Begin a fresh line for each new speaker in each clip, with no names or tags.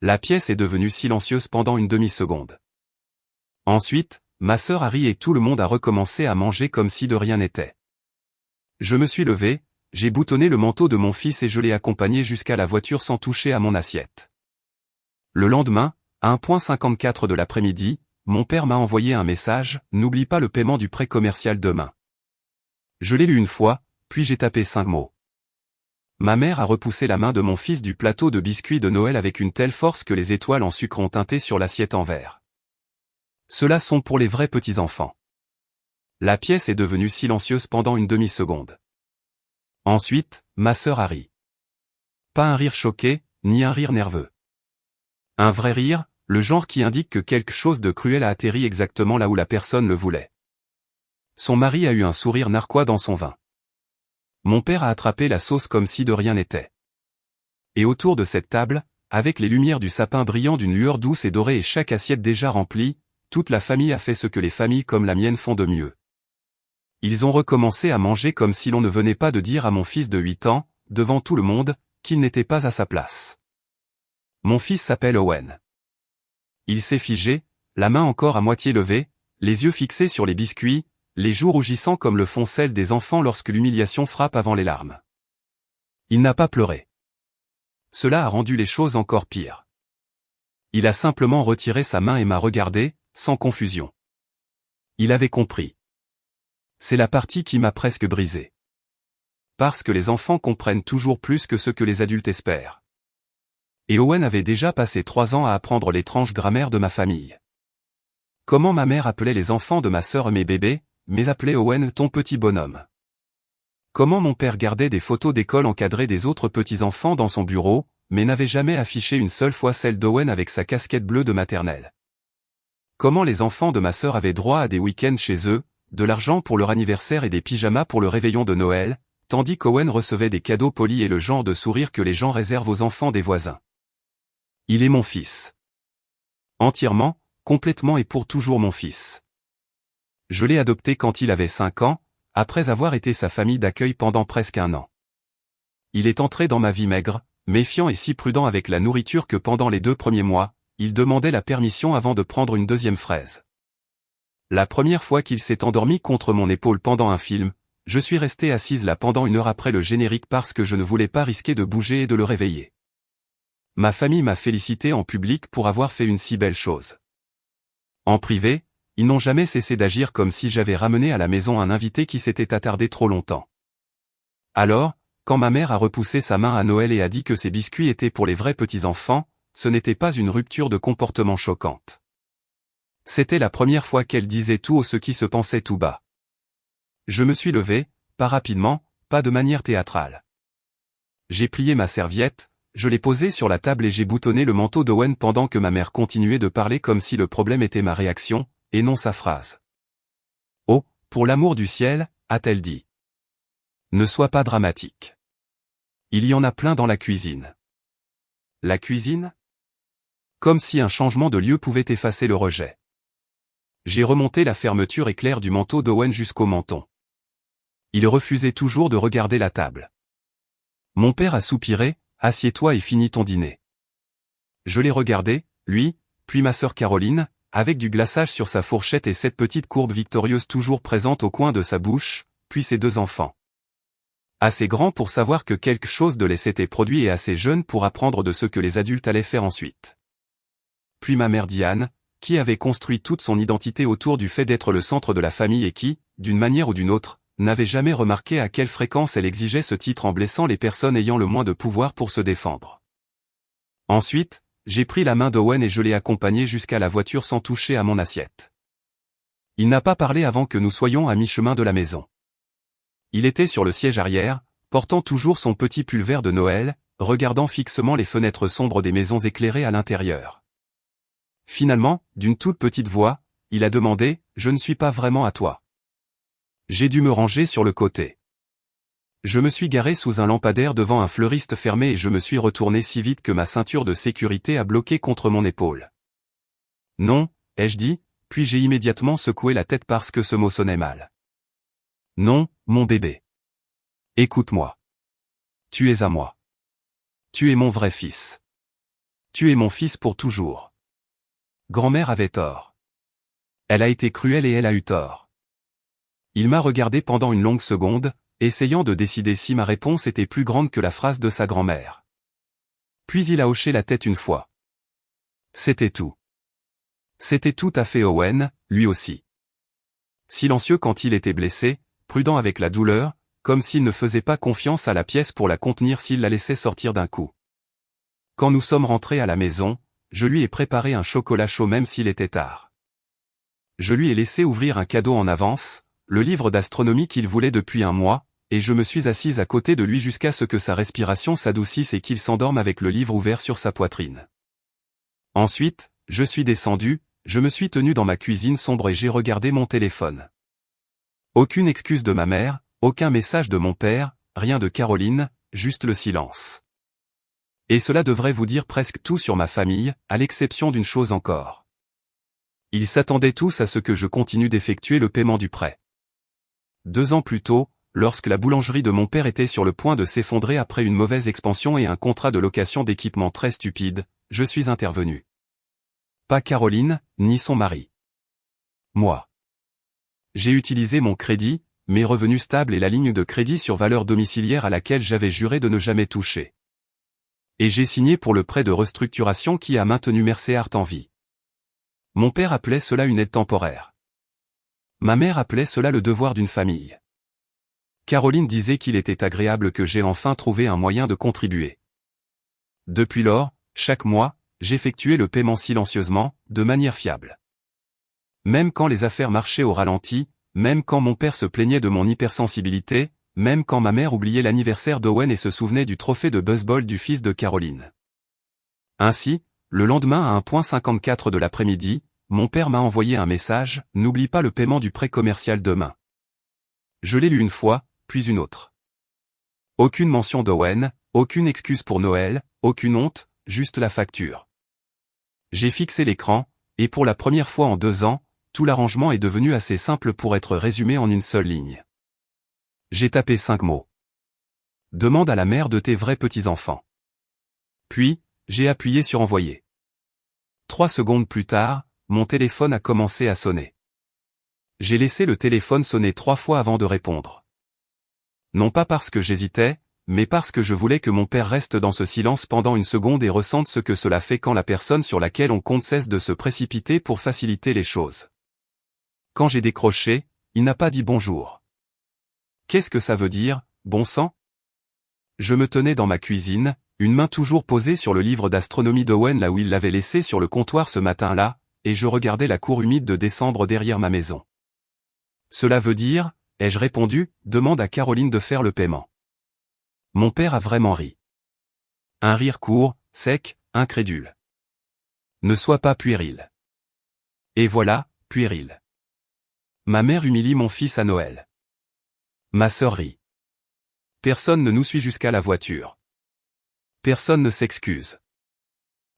La pièce est devenue silencieuse pendant une demi-seconde. Ensuite, ma sœur Harry et tout le monde a recommencé à manger comme si de rien n'était. Je me suis levé, j'ai boutonné le manteau de mon fils et je l'ai accompagné jusqu'à la voiture sans toucher à mon assiette. Le lendemain, à 1h54 de l'après-midi, mon père m'a envoyé un message, « N'oublie pas le paiement du prêt commercial demain ». Je l'ai lu une fois, puis j'ai tapé 5 mots. Ma mère a repoussé la main de mon fils du plateau de biscuits de Noël avec une telle force que les étoiles en sucre ont teinté sur l'assiette en verre. Ceux-là sont pour les vrais petits-enfants. La pièce est devenue silencieuse pendant une demi-seconde. Ensuite, ma sœur a ri. Pas un rire choqué, ni un rire nerveux. Un vrai rire, le genre qui indique que quelque chose de cruel a atterri exactement là où la personne le voulait. Son mari a eu un sourire narquois dans son vin. Mon père a attrapé la sauce comme si de rien n'était. Et autour de cette table, avec les lumières du sapin brillant d'une lueur douce et dorée et chaque assiette déjà remplie, toute la famille a fait ce que les familles comme la mienne font de mieux. Ils ont recommencé à manger comme si l'on ne venait pas de dire à mon fils de 8 ans, devant tout le monde, qu'il n'était pas à sa place. Mon fils s'appelle Owen. Il s'est figé, la main encore à moitié levée, les yeux fixés sur les biscuits, les joues rougissant comme le font celles des enfants lorsque l'humiliation frappe avant les larmes. Il n'a pas pleuré. Cela a rendu les choses encore pires. Il a simplement retiré sa main et m'a regardé, sans confusion. Il avait compris. C'est la partie qui m'a presque brisé. Parce que les enfants comprennent toujours plus que ce que les adultes espèrent. Et Owen avait déjà passé 3 ans à apprendre l'étrange grammaire de ma famille. Comment ma mère appelait les enfants de ma sœur mes bébés, mais appelait Owen ton petit bonhomme. Comment mon père gardait des photos d'école encadrées des autres petits-enfants dans son bureau, mais n'avait jamais affiché une seule fois celle d'Owen avec sa casquette bleue de maternelle. Comment les enfants de ma sœur avaient droit à des week-ends chez eux, de l'argent pour leur anniversaire et des pyjamas pour le réveillon de Noël, tandis qu'Owen recevait des cadeaux polis et le genre de sourire que les gens réservent aux enfants des voisins. Il est mon fils. Entièrement, complètement et pour toujours mon fils. Je l'ai adopté quand il avait 5 ans, après avoir été sa famille d'accueil pendant presque 1 an. Il est entré dans ma vie maigre, méfiant et si prudent avec la nourriture que pendant les 2 premiers mois, il demandait la permission avant de prendre une deuxième fraise. La première fois qu'il s'est endormi contre mon épaule pendant un film, je suis resté assise là pendant 1 heure après le générique parce que je ne voulais pas risquer de bouger et de le réveiller. Ma famille m'a félicité en public pour avoir fait une si belle chose. En privé, ils n'ont jamais cessé d'agir comme si j'avais ramené à la maison un invité qui s'était attardé trop longtemps. Alors, quand ma mère a repoussé sa main à Noël et a dit que ces biscuits étaient pour les vrais petits-enfants, ce n'était pas une rupture de comportement choquante. C'était la première fois qu'elle disait tout haut ce qui se pensait tout bas. Je me suis levé, pas rapidement, pas de manière théâtrale. J'ai plié ma serviette, je l'ai posée sur la table et j'ai boutonné le manteau d'Owen pendant que ma mère continuait de parler comme si le problème était ma réaction, et non sa phrase. « Oh, pour l'amour du ciel », a-t-elle dit. « Ne sois pas dramatique. Il y en a plein dans la cuisine. » La cuisine ? Comme si un changement de lieu pouvait effacer le rejet. J'ai remonté la fermeture éclair du manteau d'Owen jusqu'au menton. Il refusait toujours de regarder la table. Mon père a soupiré, « Assieds-toi et finis ton dîner. » Je l'ai regardé, lui, puis ma sœur Caroline, avec du glaçage sur sa fourchette et cette petite courbe victorieuse toujours présente au coin de sa bouche, puis ses 2 enfants. Assez grands pour savoir que quelque chose de lait s'était produit et assez jeunes pour apprendre de ce que les adultes allaient faire ensuite. Puis ma mère Diane, qui avait construit toute son identité autour du fait d'être le centre de la famille et qui, d'une manière ou d'une autre, n'avait jamais remarqué à quelle fréquence elle exigeait ce titre en blessant les personnes ayant le moins de pouvoir pour se défendre. Ensuite, j'ai pris la main d'Owen et je l'ai accompagné jusqu'à la voiture sans toucher à mon assiette. Il n'a pas parlé avant que nous soyons à mi-chemin de la maison. Il était sur le siège arrière, portant toujours son petit pull vert de Noël, regardant fixement les fenêtres sombres des maisons éclairées à l'intérieur. Finalement, d'une toute petite voix, il a demandé « Je ne suis pas vraiment à toi ». J'ai dû me ranger sur le côté. Je me suis garé sous un lampadaire devant un fleuriste fermé et je me suis retourné si vite que ma ceinture de sécurité a bloqué contre mon épaule. « Non », ai-je dit, puis j'ai immédiatement secoué la tête parce que ce mot sonnait mal. « Non, mon bébé. Écoute-moi. Tu es à moi. Tu es mon vrai fils. Tu es mon fils pour toujours. Grand-mère avait tort. Elle a été cruelle et elle a eu tort. Il m'a regardé pendant une longue seconde, essayant de décider si ma réponse était plus grande que la phrase de sa grand-mère. Puis il a hoché la tête une fois. C'était tout. C'était tout à fait Owen, lui aussi. Silencieux quand il était blessé, prudent avec la douleur, comme s'il ne faisait pas confiance à la pièce pour la contenir s'il la laissait sortir d'un coup. Quand nous sommes rentrés à la maison, je lui ai préparé un chocolat chaud même s'il était tard. Je lui ai laissé ouvrir un cadeau en avance, le livre d'astronomie qu'il voulait depuis un mois, et je me suis assise à côté de lui jusqu'à ce que sa respiration s'adoucisse et qu'il s'endorme avec le livre ouvert sur sa poitrine. Ensuite, je suis descendu, je me suis tenu dans ma cuisine sombre et j'ai regardé mon téléphone. Aucune excuse de ma mère, aucun message de mon père, rien de Caroline, juste le silence. Et cela devrait vous dire presque tout sur ma famille, à l'exception d'une chose encore. Ils s'attendaient tous à ce que je continue d'effectuer le paiement du prêt. 2 ans plus tôt, lorsque la boulangerie de mon père était sur le point de s'effondrer après une mauvaise expansion et un contrat de location d'équipement très stupide, je suis intervenu. Pas Caroline, ni son mari. Moi. J'ai utilisé mon crédit, mes revenus stables et la ligne de crédit sur valeur domiciliaire à laquelle j'avais juré de ne jamais toucher. Et j'ai signé pour le prêt de restructuration qui a maintenu Merceart en vie. Mon père appelait cela une aide temporaire. Ma mère appelait cela le devoir d'une famille. Caroline disait qu'il était agréable que j'ai enfin trouvé un moyen de contribuer. Depuis lors, chaque mois, j'effectuais le paiement silencieusement, de manière fiable. Même quand les affaires marchaient au ralenti, même quand mon père se plaignait de mon hypersensibilité, même quand ma mère oubliait l'anniversaire d'Owen et se souvenait du trophée de baseball du fils de Caroline. Ainsi, le lendemain à 1h54 de l'après-midi, mon père m'a envoyé un message, « N'oublie pas le paiement du prêt commercial demain. » Je l'ai lu une fois, puis une autre. Aucune mention d'Owen, aucune excuse pour Noël, aucune honte, juste la facture. J'ai fixé l'écran, et pour la première fois en 2 ans, tout l'arrangement est devenu assez simple pour être résumé en une seule ligne. J'ai tapé 5 mots. Demande à la mère de tes vrais petits-enfants. Puis, j'ai appuyé sur envoyer. 3 secondes plus tard, mon téléphone a commencé à sonner. J'ai laissé le téléphone sonner 3 fois avant de répondre. Non pas parce que j'hésitais, mais parce que je voulais que mon père reste dans ce silence pendant une seconde et ressente ce que cela fait quand la personne sur laquelle on compte cesse de se précipiter pour faciliter les choses. Quand j'ai décroché, il n'a pas dit bonjour. Qu'est-ce que ça veut dire, bon sang? Je me tenais dans ma cuisine, une main toujours posée sur le livre d'astronomie d'Owen là où il l'avait laissé sur le comptoir ce matin-là, et je regardais la cour humide de décembre derrière ma maison. Cela veut dire, ai-je répondu, demande à Caroline de faire le paiement. Mon père a vraiment ri. Un rire court, sec, incrédule. Ne sois pas puéril. Et voilà, puéril. Ma mère humilie mon fils à Noël. Ma sœur rit. Personne ne nous suit jusqu'à la voiture. Personne ne s'excuse.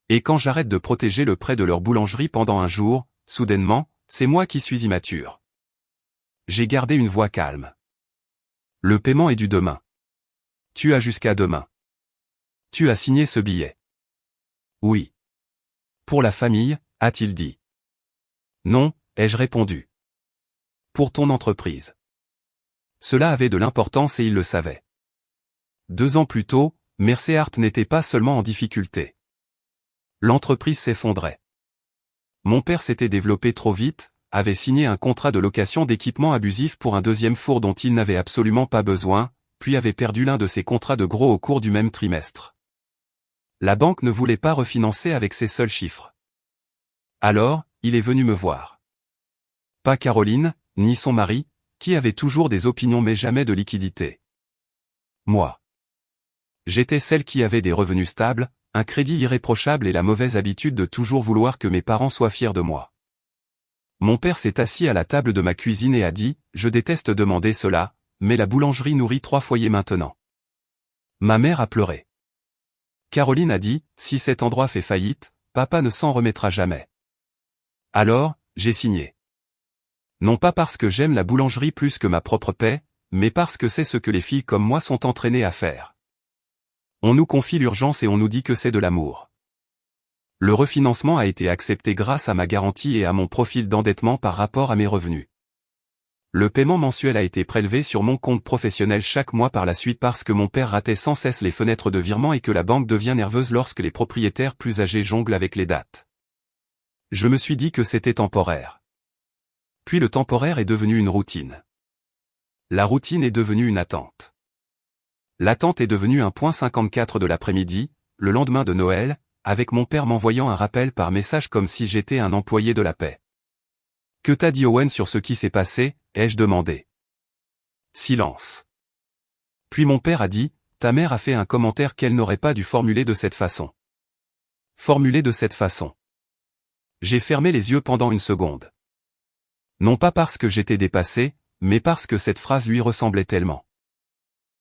Et quand j'arrête de protéger le prêt de leur boulangerie pendant un jour, soudainement, c'est moi qui suis immature. J'ai gardé une voix calme. Le paiement est dû demain. Tu as jusqu'à demain. Tu as signé ce billet. Oui. Pour la famille, a-t-il dit. Non, ai-je répondu. Pour ton entreprise. Cela avait de l'importance et il le savait. 2 ans plus tôt, Merceart n'était pas seulement en difficulté. L'entreprise s'effondrait. Mon père s'était développé trop vite, avait signé un contrat de location d'équipement abusif pour un 2e four dont il n'avait absolument pas besoin, puis avait perdu l'un de ses contrats de gros au cours du même trimestre. La banque ne voulait pas refinancer avec ses seuls chiffres. Alors, il est venu me voir. Pas Caroline, ni son mari, qui avait toujours des opinions mais jamais de liquidité. Moi. J'étais celle qui avait des revenus stables, un crédit irréprochable et la mauvaise habitude de toujours vouloir que mes parents soient fiers de moi. Mon père s'est assis à la table de ma cuisine et a dit, « Je déteste demander cela, mais la boulangerie nourrit 3 foyers maintenant. » Ma mère a pleuré. Caroline a dit, « Si cet endroit fait faillite, papa ne s'en remettra jamais. » Alors, j'ai signé. Non pas parce que j'aime la boulangerie plus que ma propre paix, mais parce que c'est ce que les filles comme moi sont entraînées à faire. On nous confie l'urgence et on nous dit que c'est de l'amour. Le refinancement a été accepté grâce à ma garantie et à mon profil d'endettement par rapport à mes revenus. Le paiement mensuel a été prélevé sur mon compte professionnel chaque mois par la suite parce que mon père ratait sans cesse les fenêtres de virement et que la banque devient nerveuse lorsque les propriétaires plus âgés jonglent avec les dates. Je me suis dit que c'était temporaire. Puis le temporaire est devenu une routine. La routine est devenue une attente. L'attente est devenue 1,54 de l'après-midi, le lendemain de Noël, avec mon père m'envoyant un rappel par message comme si j'étais un employé de la paix. « Que t'a dit Owen sur ce qui s'est passé ?» ai-je demandé. Silence. Puis mon père a dit, « Ta mère a fait un commentaire qu'elle n'aurait pas dû formuler de cette façon. » Formuler de cette façon. J'ai fermé les yeux pendant une seconde. Non pas parce que j'étais dépassé, mais parce que cette phrase lui ressemblait tellement.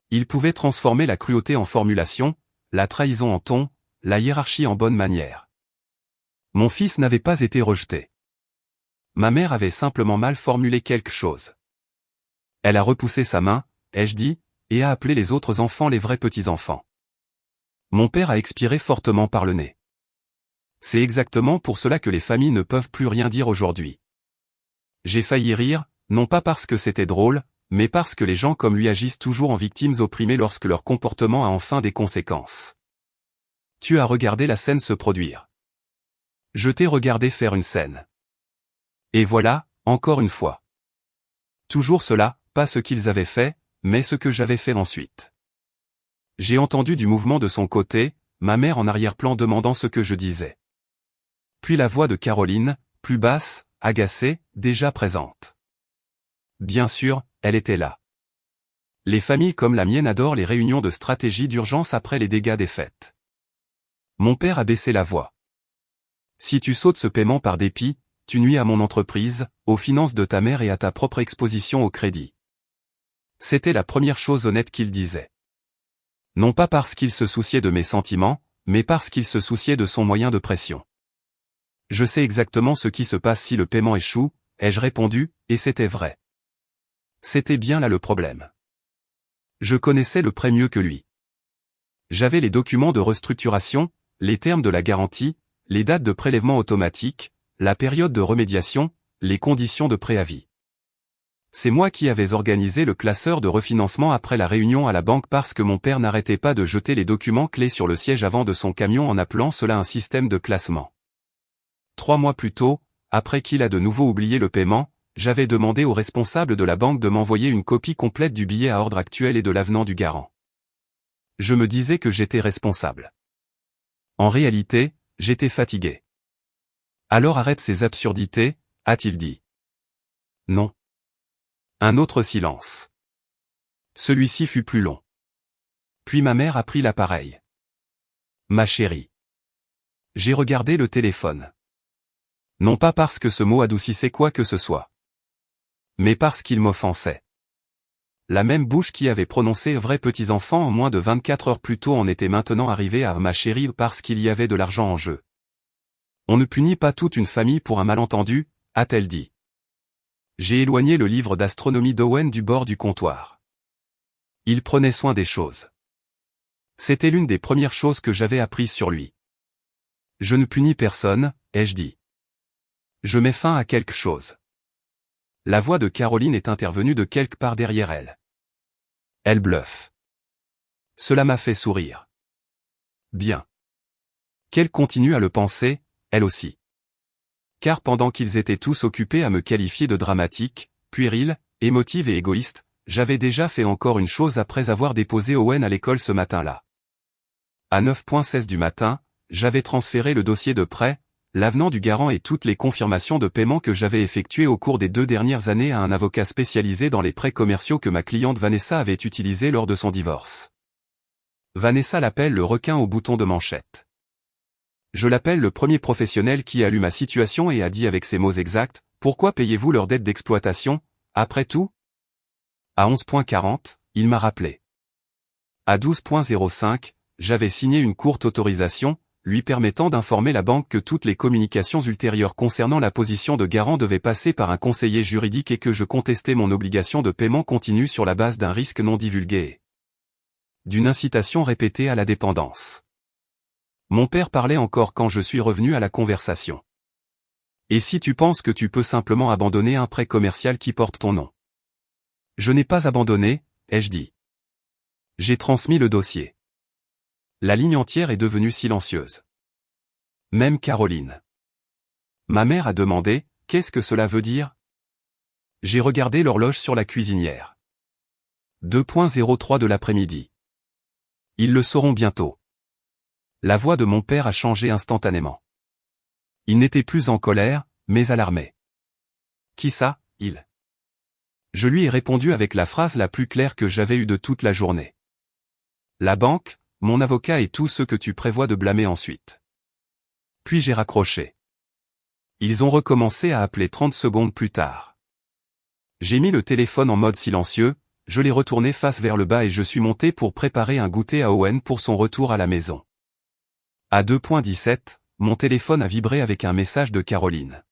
Il pouvait transformer la cruauté en formulation, la trahison en ton, la hiérarchie en bonne manière. Mon fils n'avait pas été rejeté. Ma mère avait simplement mal formulé quelque chose. Elle a repoussé sa main, ai-je dit, et a appelé les autres enfants les vrais petits-enfants. Mon père a expiré fortement par le nez. C'est exactement pour cela que les familles ne peuvent plus rien dire aujourd'hui. J'ai failli rire, non pas parce que c'était drôle, mais parce que les gens comme lui agissent toujours en victimes opprimées lorsque leur comportement a enfin des conséquences. Tu as regardé la scène se produire. Je t'ai regardé faire une scène. Et voilà, encore une fois. Toujours cela, pas ce qu'ils avaient fait, mais ce que j'avais fait ensuite. J'ai entendu du mouvement de son côté, ma mère en arrière-plan demandant ce que je disais. Puis la voix de Caroline, plus basse, agacée, déjà présente. Bien sûr, elle était là. Les familles comme la mienne adorent les réunions de stratégie d'urgence après les dégâts des fêtes. Mon père a baissé la voix. Si tu sautes ce paiement par dépit, tu nuis à mon entreprise, aux finances de ta mère et à ta propre exposition au crédit. C'était la première chose honnête qu'il disait. Non pas parce qu'il se souciait de mes sentiments, mais parce qu'il se souciait de son moyen de pression. Je sais exactement ce qui se passe si le paiement échoue, ai-je répondu, et c'était vrai. C'était bien là le problème. Je connaissais le prêt mieux que lui. J'avais les documents de restructuration, les termes de la garantie, les dates de prélèvement automatique, la période de remédiation, les conditions de préavis. C'est moi qui avais organisé le classeur de refinancement après la réunion à la banque parce que mon père n'arrêtait pas de jeter les documents clés sur le siège avant de son camion en appelant cela un système de classement. 3 mois plus tôt, après qu'il a de nouveau oublié le paiement, j'avais demandé au responsable de la banque de m'envoyer une copie complète du billet à ordre actuel et de l'avenant du garant. Je me disais que j'étais responsable. En réalité, j'étais fatigué. Alors arrête ces absurdités, a-t-il dit. Non. Un autre silence. Celui-ci fut plus long. Puis ma mère a pris l'appareil. Ma chérie. J'ai regardé le téléphone. Non pas parce que ce mot adoucissait quoi que ce soit. Mais parce qu'il m'offensait. La même bouche qui avait prononcé « vrais petits-enfants » en moins de 24 heures plus tôt en était maintenant arrivée à « ma chérie » parce qu'il y avait de l'argent en jeu. On ne punit pas toute une famille pour un malentendu, a-t-elle dit. J'ai éloigné le livre d'astronomie d'Owen du bord du comptoir. Il prenait soin des choses. C'était l'une des premières choses que j'avais apprises sur lui. Je ne punis personne, ai-je dit. Je mets fin à quelque chose. La voix de Caroline est intervenue de quelque part derrière elle. Elle bluffe. Cela m'a fait sourire. Bien. Qu'elle continue à le penser, elle aussi. Car pendant qu'ils étaient tous occupés à me qualifier de dramatique, puéril, émotive et égoïste, j'avais déjà fait encore une chose après avoir déposé Owen à l'école ce matin-là. À 9h16 du matin, j'avais transféré le dossier de prêt, l'avenant du garant et toutes les confirmations de paiement que j'avais effectuées au cours des 2 dernières années à un avocat spécialisé dans les prêts commerciaux que ma cliente Vanessa avait utilisé lors de son divorce. Vanessa l'appelle le requin au bouton de manchette. Je l'appelle le premier professionnel qui a lu ma situation et a dit avec ces mots exacts, « Pourquoi payez-vous leur dette d'exploitation, après tout ?» À 11h40, il m'a rappelé. À 12h05, j'avais signé une courte autorisation, lui permettant d'informer la banque que toutes les communications ultérieures concernant la position de garant devaient passer par un conseiller juridique et que je contestais mon obligation de paiement continu sur la base d'un risque non divulgué. D'une incitation répétée à la dépendance. Mon père parlait encore quand je suis revenu à la conversation. Et si tu penses que tu peux simplement abandonner un prêt commercial qui porte ton nom? Je n'ai pas abandonné, ai-je dit. J'ai transmis le dossier. La ligne entière est devenue silencieuse. Même Caroline. Ma mère a demandé, qu'est-ce que cela veut dire? J'ai regardé l'horloge sur la cuisinière. 2:03 de l'après-midi. Ils le sauront bientôt. La voix de mon père a changé instantanément. Il n'était plus en colère, mais alarmé. Qui ça, il? Je lui ai répondu avec la phrase la plus claire que j'avais eue de toute la journée. La banque, mon avocat et tous ceux que tu prévois de blâmer ensuite. Puis j'ai raccroché. Ils ont recommencé à appeler 30 secondes plus tard. J'ai mis le téléphone en mode silencieux, je l'ai retourné face vers le bas et je suis monté pour préparer un goûter à Owen pour son retour à la maison. À 2:17, mon téléphone a vibré avec un message de Caroline.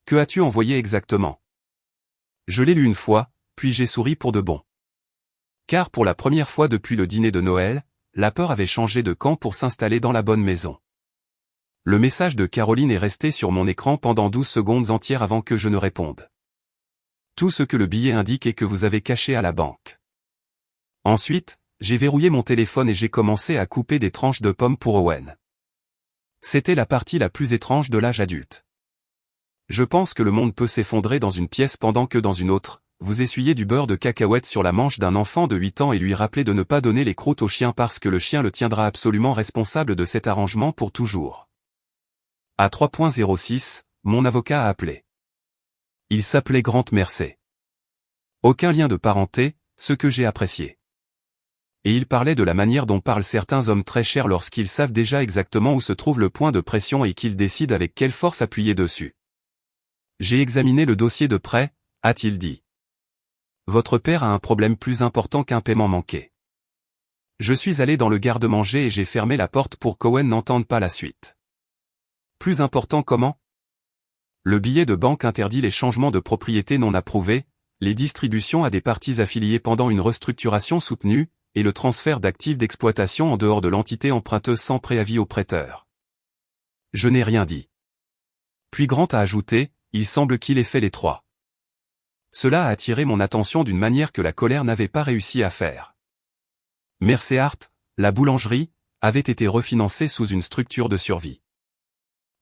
Que as-tu envoyé exactement? Je l'ai lu une fois, puis j'ai souri pour de bon. Car pour la première fois depuis le dîner de Noël, la peur avait changé de camp pour s'installer dans la bonne maison. Le message de Caroline est resté sur mon écran pendant 12 secondes entières avant que je ne réponde. Tout ce que le billet indique est que vous avez caché à la banque. Ensuite, j'ai verrouillé mon téléphone et j'ai commencé à couper des tranches de pommes pour Owen. C'était la partie la plus étrange de l'âge adulte. Je pense que le monde peut s'effondrer dans une pièce pendant que dans une autre, vous essuyez du beurre de cacahuète sur la manche d'un enfant de 8 ans et lui rappelez de ne pas donner les croûtes au chien parce que le chien le tiendra absolument responsable de cet arrangement pour toujours. À 3:06, mon avocat a appelé. Il s'appelait Grant Mercer. Aucun lien de parenté, ce que j'ai apprécié. Et il parlait de la manière dont parlent certains hommes très chers lorsqu'ils savent déjà exactement où se trouve le point de pression et qu'ils décident avec quelle force appuyer dessus. J'ai examiné le dossier de prêt, a-t-il dit. Votre père a un problème plus important qu'un paiement manqué. Je suis allé dans le garde-manger et j'ai fermé la porte pour qu'Owen n'entende pas la suite. Plus important comment? Le billet de banque interdit les changements de propriété non approuvés, les distributions à des parties affiliées pendant une restructuration soutenue, et le transfert d'actifs d'exploitation en dehors de l'entité emprunteuse sans préavis au prêteur. Je n'ai rien dit. Puis Grant a ajouté, il semble qu'il ait fait les trois. Cela a attiré mon attention d'une manière que la colère n'avait pas réussi à faire. Merceart, la boulangerie, avait été refinancée sous une structure de survie.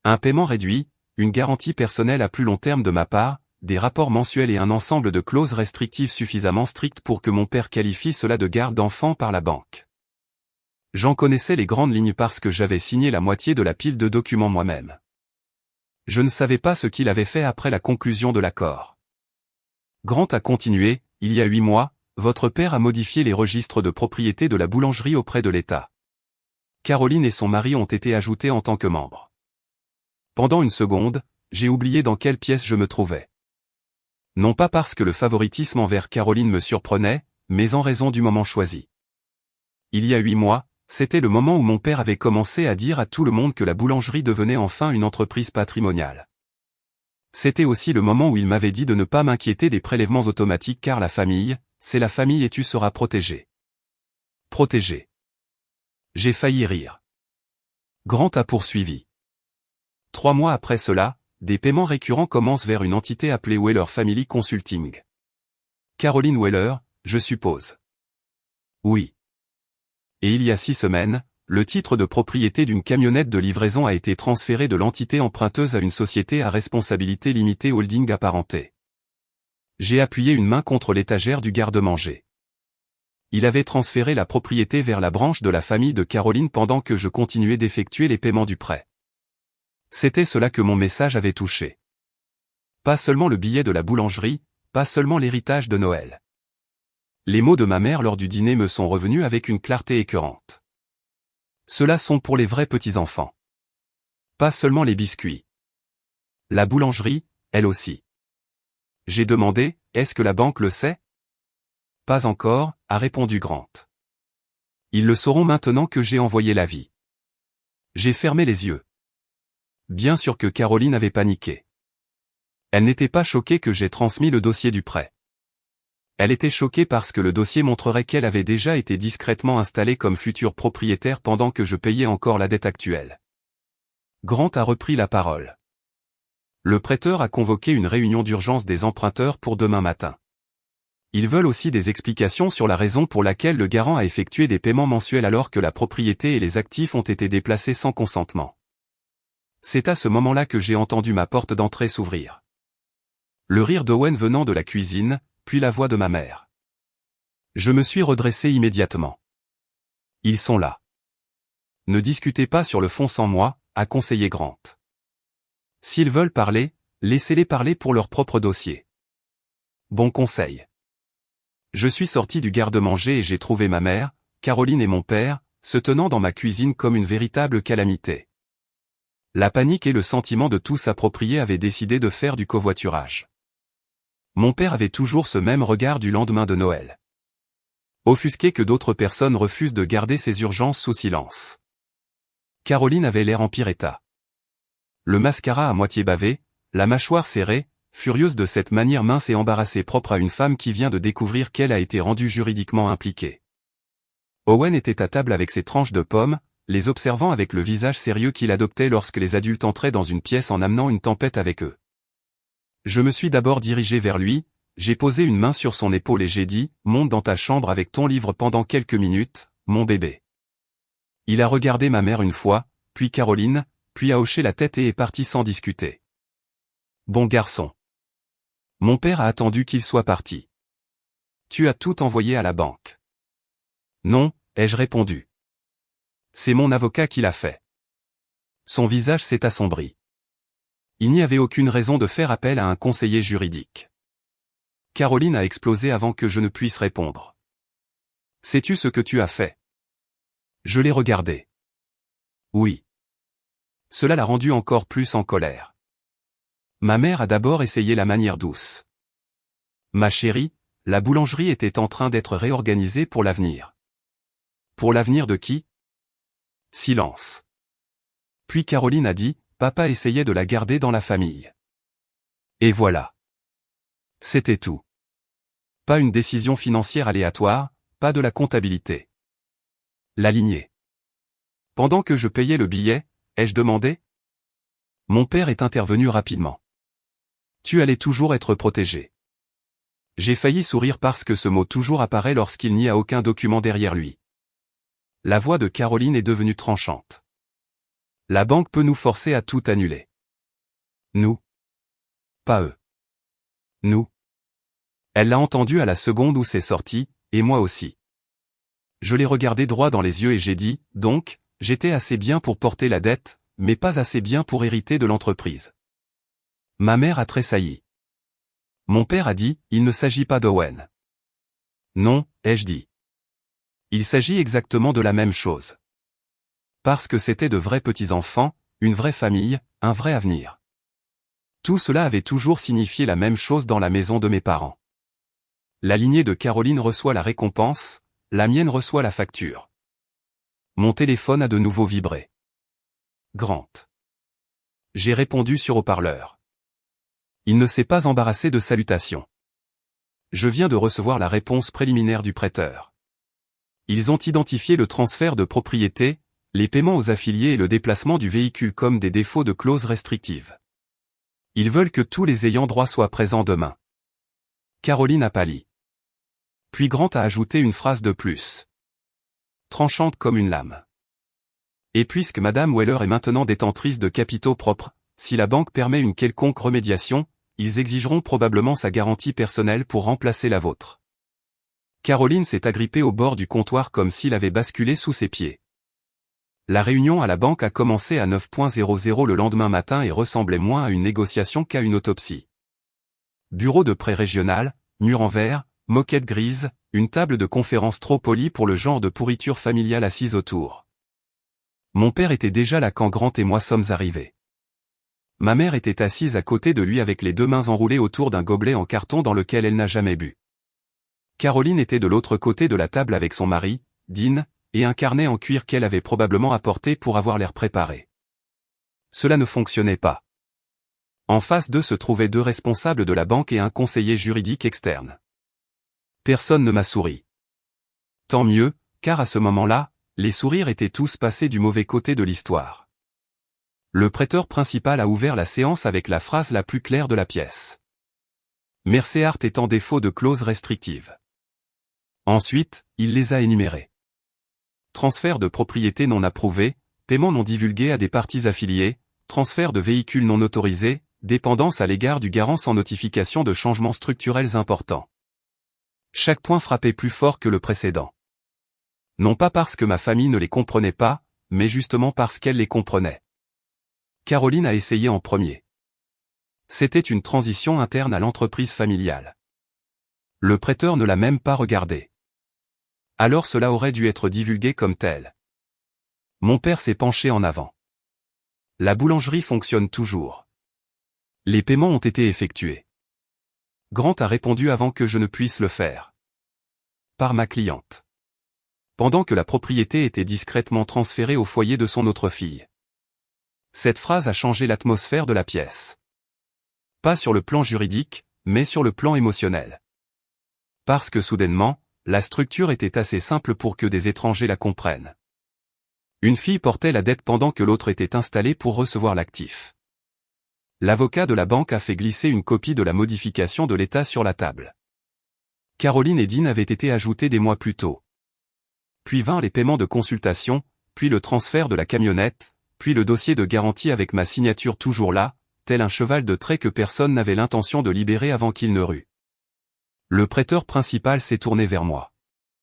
Un paiement réduit, une garantie personnelle à plus long terme de ma part, des rapports mensuels et un ensemble de clauses restrictives suffisamment strictes pour que mon père qualifie cela de garde d'enfant par la banque. J'en connaissais les grandes lignes parce que j'avais signé la moitié de la pile de documents moi-même. Je ne savais pas ce qu'il avait fait après la conclusion de l'accord. Grant a continué, il y a 8 mois, votre père a modifié les registres de propriété de la boulangerie auprès de l'État. Caroline et son mari ont été ajoutés en tant que membres. Pendant une seconde, j'ai oublié dans quelle pièce je me trouvais. Non pas parce que le favoritisme envers Caroline me surprenait, mais en raison du moment choisi. Il y a 8 mois, c'était le moment où mon père avait commencé à dire à tout le monde que la boulangerie devenait enfin une entreprise patrimoniale. C'était aussi le moment où il m'avait dit de ne pas m'inquiéter des prélèvements automatiques car la famille, c'est la famille et tu seras protégé. Protégé. J'ai failli rire. Grant a poursuivi. 3 mois après cela, des paiements récurrents commencent vers une entité appelée Weller Family Consulting. Caroline Weller, je suppose. Oui. Et il y a 6 semaines, le titre de propriété d'une camionnette de livraison a été transféré de l'entité emprunteuse à une société à responsabilité limitée holding apparentée. J'ai appuyé une main contre l'étagère du garde-manger. Il avait transféré la propriété vers la branche de la famille de Caroline pendant que je continuais d'effectuer les paiements du prêt. C'était cela que mon message avait touché. Pas seulement le billet de la boulangerie, pas seulement l'héritage de Noël. Les mots de ma mère lors du dîner me sont revenus avec une clarté écœurante. Ceux-là sont pour les vrais petits-enfants. Pas seulement les biscuits. La boulangerie, elle aussi. J'ai demandé, est-ce que la banque le sait? Pas encore, a répondu Grant. Ils le sauront maintenant que j'ai envoyé l'avis. J'ai fermé les yeux. Bien sûr que Caroline avait paniqué. Elle n'était pas choquée que j'aie transmis le dossier du prêt. Elle était choquée parce que le dossier montrerait qu'elle avait déjà été discrètement installée comme future propriétaire pendant que je payais encore la dette actuelle. Grant a repris la parole. Le prêteur a convoqué une réunion d'urgence des emprunteurs pour demain matin. Ils veulent aussi des explications sur la raison pour laquelle le garant a effectué des paiements mensuels alors que la propriété et les actifs ont été déplacés sans consentement. C'est à ce moment-là que j'ai entendu ma porte d'entrée s'ouvrir. Le rire d'Owen venant de la cuisine, puis la voix de ma mère. Je me suis redressé immédiatement. Ils sont là. Ne discutez pas sur le fond sans moi, a conseillé Grant. S'ils veulent parler, laissez-les parler pour leur propre dossier. Bon conseil. Je suis sorti du garde-manger et j'ai trouvé ma mère, Caroline et mon père, se tenant dans ma cuisine comme une véritable calamité. La panique et le sentiment de tout s'approprier avaient décidé de faire du covoiturage. Mon père avait toujours ce même regard du lendemain de Noël. Offusqué que d'autres personnes refusent de garder ces urgences sous silence. Caroline avait l'air en pire état. Le mascara à moitié bavé, la mâchoire serrée, furieuse de cette manière mince et embarrassée propre à une femme qui vient de découvrir qu'elle a été rendue juridiquement impliquée. Owen était à table avec ses tranches de pommes, les observant avec le visage sérieux qu'il adoptait lorsque les adultes entraient dans une pièce en amenant une tempête avec eux. Je me suis d'abord dirigé vers lui, j'ai posé une main sur son épaule et j'ai dit « Monte dans ta chambre avec ton livre pendant quelques minutes, mon bébé ». Il a regardé ma mère une fois, puis Caroline, puis a hoché la tête et est parti sans discuter. Bon garçon. Mon père a attendu qu'il soit parti. Tu as tout envoyé à la banque. Non, ai-je répondu. C'est mon avocat qui l'a fait. Son visage s'est assombri. Il n'y avait aucune raison de faire appel à un conseiller juridique. Caroline a explosé avant que je ne puisse répondre. Sais-tu ce que tu as fait? Je l'ai regardé. Oui. Cela l'a rendu encore plus en colère. Ma mère a d'abord essayé la manière douce. Ma chérie, la boulangerie était en train d'être réorganisée pour l'avenir. Pour l'avenir de qui? Silence. Puis Caroline a dit, papa essayait de la garder dans la famille. Et voilà. C'était tout. Pas une décision financière aléatoire, pas de la comptabilité. La lignée. Pendant que je payais le billet, ai-je demandé? Mon père est intervenu rapidement. Tu allais toujours être protégé. J'ai failli sourire parce que ce mot toujours apparaît lorsqu'il n'y a aucun document derrière lui. La voix de Caroline est devenue tranchante. La banque peut nous forcer à tout annuler. Nous. Pas eux. Nous. Elle l'a entendu à la seconde où c'est sorti, et moi aussi. Je l'ai regardé droit dans les yeux et j'ai dit, donc, j'étais assez bien pour porter la dette, mais pas assez bien pour hériter de l'entreprise. Ma mère a tressailli. Mon père a dit, il ne s'agit pas d'Owen. Non, ai-je dit. Il s'agit exactement de la même chose. Parce que c'était de vrais petits-enfants, une vraie famille, un vrai avenir. Tout cela avait toujours signifié la même chose dans la maison de mes parents. La lignée de Caroline reçoit la récompense, la mienne reçoit la facture. Mon téléphone a de nouveau vibré. Grant. J'ai répondu sur haut-parleur. Il ne s'est pas embarrassé de salutations. Je viens de recevoir la réponse préliminaire du prêteur. Ils ont identifié le transfert de propriété, les paiements aux affiliés et le déplacement du véhicule comme des défauts de clauses restrictives. Ils veulent que tous les ayants droit soient présents demain. Caroline a pâli. Puis Grant a ajouté une phrase de plus. Tranchante comme une lame. Et puisque Madame Weller est maintenant détentrice de capitaux propres, si la banque permet une quelconque remédiation, ils exigeront probablement sa garantie personnelle pour remplacer la vôtre. Caroline s'est agrippée au bord du comptoir comme s'il avait basculé sous ses pieds. La réunion à la banque a commencé à 9h00 le lendemain matin et ressemblait moins à une négociation qu'à une autopsie. Bureau de prêt régional, mur en verre, moquette grise, une table de conférence trop polie pour le genre de pourriture familiale assise autour. Mon père était déjà là quand Grant et moi sommes arrivés. Ma mère était assise à côté de lui avec les deux mains enroulées autour d'un gobelet en carton dans lequel elle n'a jamais bu. Caroline était de l'autre côté de la table avec son mari, Dean, et un carnet en cuir qu'elle avait probablement apporté pour avoir l'air préparé. Cela ne fonctionnait pas. En face d'eux se trouvaient deux responsables de la banque et un conseiller juridique externe. Personne ne m'a souri. Tant mieux, car à ce moment-là, les sourires étaient tous passés du mauvais côté de l'histoire. Le prêteur principal a ouvert la séance avec la phrase la plus claire de la pièce. Merseart est en défaut de clause restrictive. Ensuite, il les a énumérées. Transfert de propriété non approuvé, paiement non divulgué à des parties affiliées, transfert de véhicules non autorisés, dépendance à l'égard du garant sans notification de changements structurels importants. Chaque point frappait plus fort que le précédent. Non pas parce que ma famille ne les comprenait pas, mais justement parce qu'elle les comprenait. Caroline a essayé en premier. C'était une transition interne à l'entreprise familiale. Le prêteur ne l'a même pas regardé. Alors cela aurait dû être divulgué comme tel. Mon père s'est penché en avant. La boulangerie fonctionne toujours. Les paiements ont été effectués. Grant a répondu avant que je ne puisse le faire. Par ma cliente. Pendant que la propriété était discrètement transférée au foyer de son autre fille. Cette phrase a changé l'atmosphère de la pièce. Pas sur le plan juridique, mais sur le plan émotionnel. Parce que soudainement, la structure était assez simple pour que des étrangers la comprennent. Une fille portait la dette pendant que l'autre était installée pour recevoir l'actif. L'avocat de la banque a fait glisser une copie de la modification de l'État sur la table. Caroline et Dean avaient été ajoutés des mois plus tôt. Puis vinrent les paiements de consultation, puis le transfert de la camionnette, puis le dossier de garantie avec ma signature toujours là, tel un cheval de trait que personne n'avait l'intention de libérer avant qu'il ne rût. Le prêteur principal s'est tourné vers moi.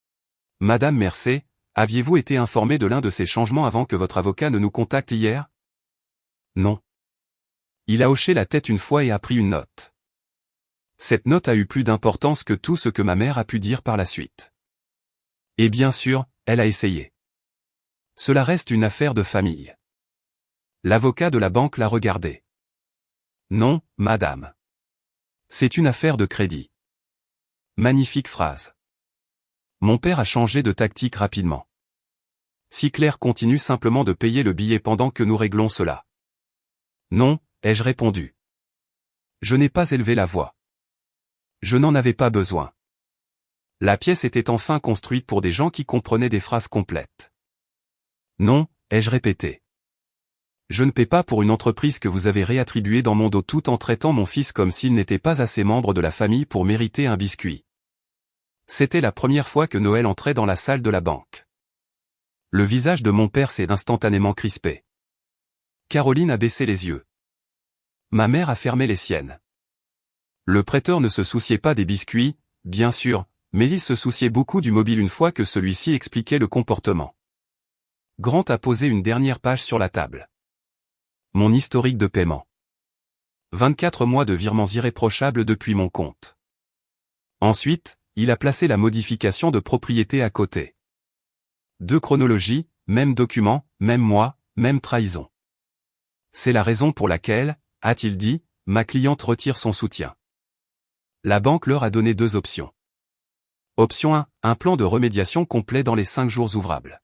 « Madame Mercé, aviez-vous été informée de l'un de ces changements avant que votre avocat ne nous contacte hier ?» « Non. » Il a hoché la tête une fois et a pris une note. Cette note a eu plus d'importance que tout ce que ma mère a pu dire par la suite. Et bien sûr, elle a essayé. Cela reste une affaire de famille. L'avocat de la banque l'a regardé. Non, madame. C'est une affaire de crédit. Magnifique phrase. Mon père a changé de tactique rapidement. Si Claire continue simplement de payer le billet pendant que nous réglons cela. Non, ai-je répondu. Je n'ai pas élevé la voix. Je n'en avais pas besoin. La pièce était enfin construite pour des gens qui comprenaient des phrases complètes. Non, ai-je répété. Je ne paie pas pour une entreprise que vous avez réattribuée dans mon dos tout en traitant mon fils comme s'il n'était pas assez membre de la famille pour mériter un biscuit. C'était la première fois que Noël entrait dans la salle de la banque. Le visage de mon père s'est instantanément crispé. Caroline a baissé les yeux. Ma mère a fermé les siennes. Le prêteur ne se souciait pas des biscuits, bien sûr, mais il se souciait beaucoup du mobile une fois que celui-ci expliquait le comportement. Grant a posé une dernière page sur la table. Mon historique de paiement. 24 mois de virements irréprochables depuis mon compte. Ensuite, il a placé la modification de propriété à côté. 2 chronologies, même document, même mois, même trahison. C'est la raison pour laquelle, a-t-il dit, ma cliente retire son soutien. La banque leur a donné 2 options. Option 1, un plan de remédiation complet dans les 5 jours ouvrables.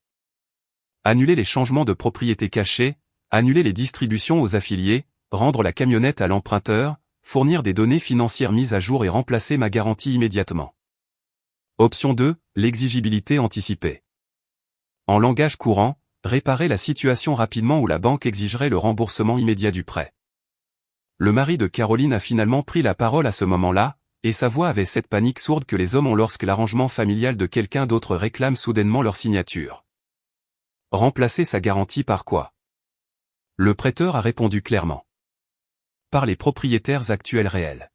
Annuler les changements de propriété cachés, annuler les distributions aux affiliés, rendre la camionnette à l'emprunteur, fournir des données financières mises à jour et remplacer ma garantie immédiatement. Option 2, l'exigibilité anticipée. En langage courant, réparer la situation rapidement où la banque exigerait le remboursement immédiat du prêt. Le mari de Caroline a finalement pris la parole à ce moment-là, et sa voix avait cette panique sourde que les hommes ont lorsque l'arrangement familial de quelqu'un d'autre réclame soudainement leur signature. Remplacer sa garantie par quoi? Le prêteur a répondu clairement. Par les propriétaires actuels réels.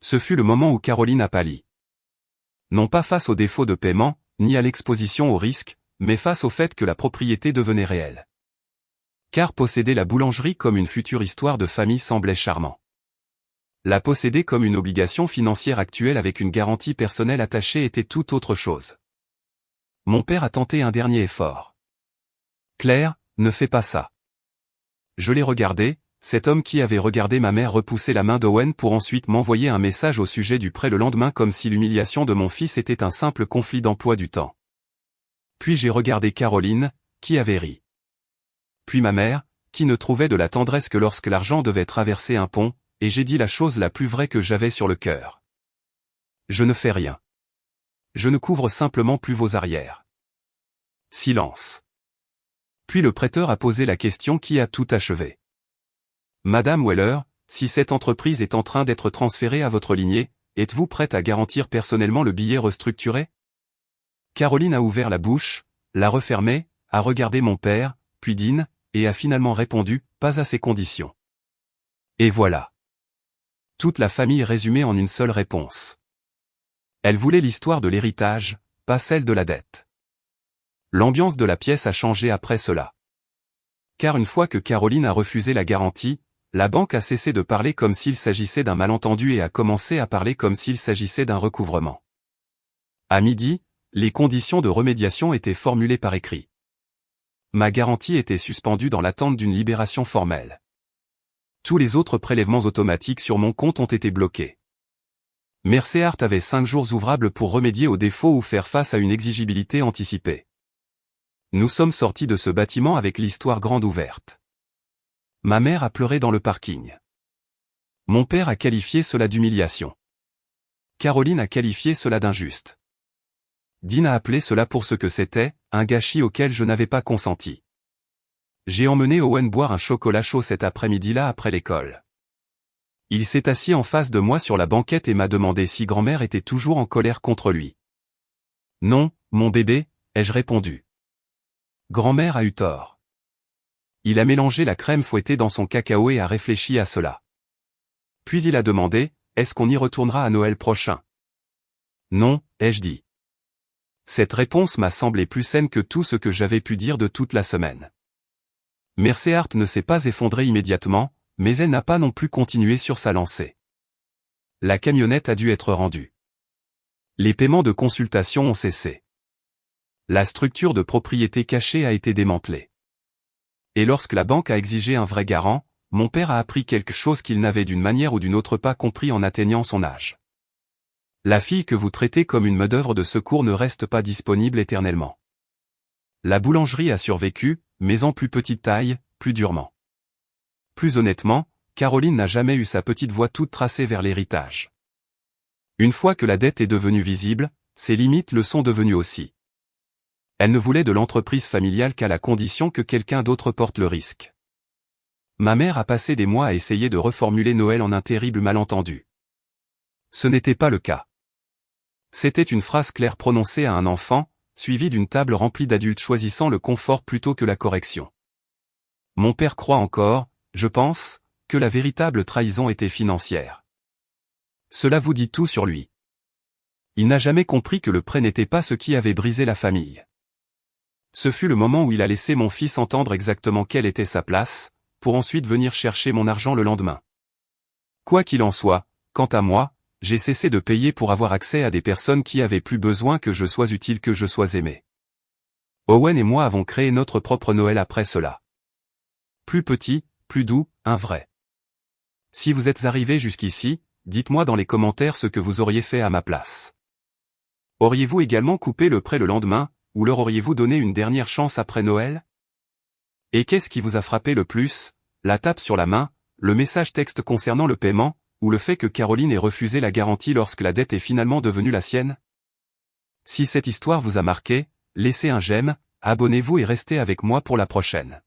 Ce fut le moment où Caroline a pâli. Non pas face au défaut de paiement, ni à l'exposition au risque, mais face au fait que la propriété devenait réelle. Car posséder la boulangerie comme une future histoire de famille semblait charmant. La posséder comme une obligation financière actuelle avec une garantie personnelle attachée était tout autre chose. Mon père a tenté un dernier effort. Claire, ne fais pas ça. Je l'ai regardé, cet homme qui avait regardé ma mère repousser la main d'Owen pour ensuite m'envoyer un message au sujet du prêt le lendemain comme si l'humiliation de mon fils était un simple conflit d'emploi du temps. Puis j'ai regardé Caroline, qui avait ri. Puis ma mère, qui ne trouvait de la tendresse que lorsque l'argent devait traverser un pont, et j'ai dit la chose la plus vraie que j'avais sur le cœur. Je ne fais rien. Je ne couvre simplement plus vos arrières. Silence. Puis le prêteur a posé la question qui a tout achevé. Madame Weller, si cette entreprise est en train d'être transférée à votre lignée, êtes-vous prête à garantir personnellement le billet restructuré? Caroline a ouvert la bouche, l'a refermée, a regardé mon père, puis Dean, et a finalement répondu, pas à ces conditions. Et voilà. Toute la famille résumée en une seule réponse. Elle voulait l'histoire de l'héritage, pas celle de la dette. L'ambiance de la pièce a changé après cela. Car une fois que Caroline a refusé la garantie, la banque a cessé de parler comme s'il s'agissait d'un malentendu et a commencé à parler comme s'il s'agissait d'un recouvrement. À midi, les conditions de remédiation étaient formulées par écrit. Ma garantie était suspendue dans l'attente d'une libération formelle. Tous les autres prélèvements automatiques sur mon compte ont été bloqués. Merceart avait 5 jours ouvrables pour remédier aux défauts ou faire face à une exigibilité anticipée. Nous sommes sortis de ce bâtiment avec l'histoire grande ouverte. Ma mère a pleuré dans le parking. Mon père a qualifié cela d'humiliation. Caroline a qualifié cela d'injuste. Dean a appelé cela pour ce que c'était, un gâchis auquel je n'avais pas consenti. J'ai emmené Owen boire un chocolat chaud cet après-midi-là après l'école. Il s'est assis en face de moi sur la banquette et m'a demandé si grand-mère était toujours en colère contre lui. Non, mon bébé, ai-je répondu. Grand-mère a eu tort. Il a mélangé la crème fouettée dans son cacao et a réfléchi à cela. Puis il a demandé, est-ce qu'on y retournera à Noël prochain? Non, ai-je dit. Cette réponse m'a semblé plus saine que tout ce que j'avais pu dire de toute la semaine. Merceart ne s'est pas effondrée immédiatement, mais elle n'a pas non plus continué sur sa lancée. La camionnette a dû être rendue. Les paiements de consultation ont cessé. La structure de propriété cachée a été démantelée. Et lorsque la banque a exigé un vrai garant, mon père a appris quelque chose qu'il n'avait d'une manière ou d'une autre pas compris en atteignant son âge. La fille que vous traitez comme une main-d'œuvre de secours ne reste pas disponible éternellement. La boulangerie a survécu, mais en plus petite taille, plus durement. Plus honnêtement, Caroline n'a jamais eu sa petite voie toute tracée vers l'héritage. Une fois que la dette est devenue visible, ses limites le sont devenues aussi. Elle ne voulait de l'entreprise familiale qu'à la condition que quelqu'un d'autre porte le risque. Ma mère a passé des mois à essayer de reformuler Noël en un terrible malentendu. Ce n'était pas le cas. C'était une phrase claire prononcée à un enfant, suivie d'une table remplie d'adultes choisissant le confort plutôt que la correction. Mon père croit encore, je pense, que la véritable trahison était financière. Cela vous dit tout sur lui. Il n'a jamais compris que le prêt n'était pas ce qui avait brisé la famille. Ce fut le moment où il a laissé mon fils entendre exactement quelle était sa place, pour ensuite venir chercher mon argent le lendemain. Quoi qu'il en soit, quant à moi, j'ai cessé de payer pour avoir accès à des personnes qui avaient plus besoin que je sois utile que je sois aimé. Owen et moi avons créé notre propre Noël après cela. Plus petit, plus doux, un vrai. Si vous êtes arrivé jusqu'ici, dites-moi dans les commentaires ce que vous auriez fait à ma place. Auriez-vous également coupé le prêt le lendemain, ou leur auriez-vous donné une dernière chance après Noël? Et qu'est-ce qui vous a frappé le plus, la tape sur la main, le message texte concernant le paiement, ou le fait que Caroline ait refusé la garantie lorsque la dette est finalement devenue la sienne? Si cette histoire vous a marqué, laissez un j'aime, abonnez-vous et restez avec moi pour la prochaine.